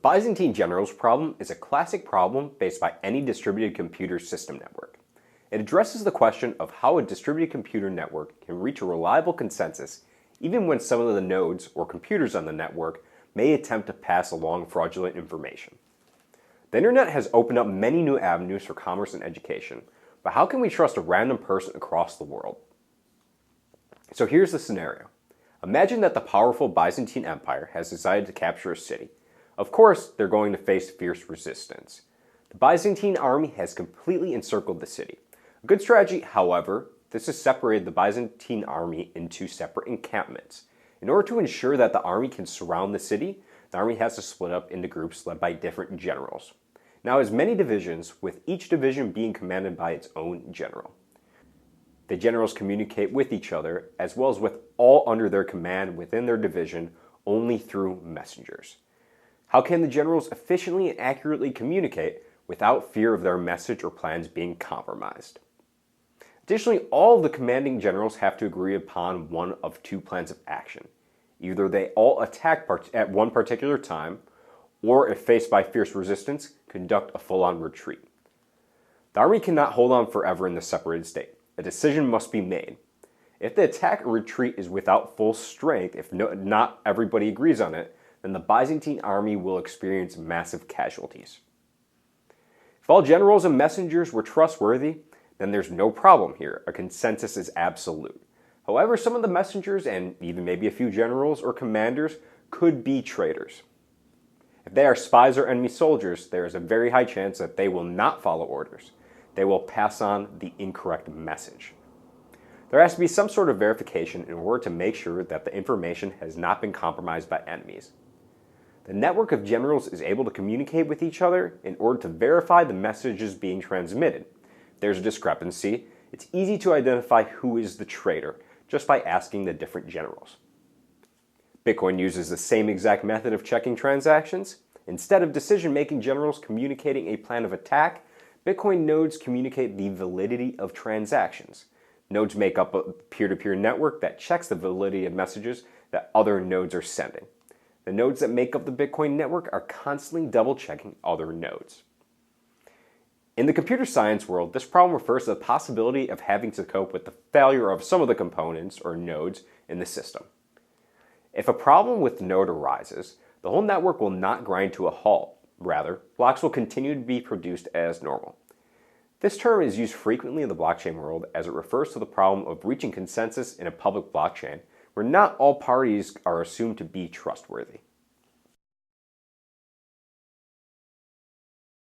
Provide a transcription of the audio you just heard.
Byzantine Generals Problem is a classic problem faced by any distributed computer system network. It addresses the question of how a distributed computer network can reach a reliable consensus even when some of the nodes or computers on the network may attempt to pass along fraudulent information. The internet has opened up many new avenues for commerce and education, but how can we trust a random person across the world? So here's the scenario. Imagine that the powerful Byzantine Empire has decided to capture a city. Of course, they're going to face fierce resistance. The Byzantine army has completely encircled the city. A good strategy, however, this has separated the Byzantine army into separate encampments. In order to ensure that the army can surround the city, the army has to split up into groups led by different generals. Now, as many divisions, with each division being commanded by its own general. The generals communicate with each other, as well as with all under their command within their division, only through messengers. How can the generals efficiently and accurately communicate without fear of their message or plans being compromised? Additionally, all of the commanding generals have to agree upon one of two plans of action. Either they all attack at one particular time, or if faced by fierce resistance, conduct a full-on retreat. The army cannot hold on forever in this separated state. A decision must be made. If the attack or retreat is without full strength, if not everybody agrees on it, then the Byzantine army will experience massive casualties. If all generals and messengers were trustworthy, then there's no problem here. A consensus is absolute. However, some of the messengers and even maybe a few generals or commanders could be traitors. If they are spies or enemy soldiers, there is a very high chance that they will not follow orders. They will pass on the incorrect message. There has to be some sort of verification in order to make sure that the information has not been compromised by enemies. The network of generals is able to communicate with each other in order to verify the messages being transmitted. If there's a discrepancy, it's easy to identify who is the traitor just by asking the different generals. Bitcoin uses the same exact method of checking transactions. Instead of decision-making generals communicating a plan of attack, Bitcoin nodes communicate the validity of transactions. Nodes make up a peer-to-peer network that checks the validity of messages that other nodes are sending. The nodes that make up the Bitcoin network are constantly double-checking other nodes. In the computer science world, this problem refers to the possibility of having to cope with the failure of some of the components or nodes in the system. If a problem with the node arises, the whole network will not grind to a halt. Rather, blocks will continue to be produced as normal. This term is used frequently in the blockchain world as it refers to the problem of reaching consensus in a public blockchain where not all parties are assumed to be trustworthy.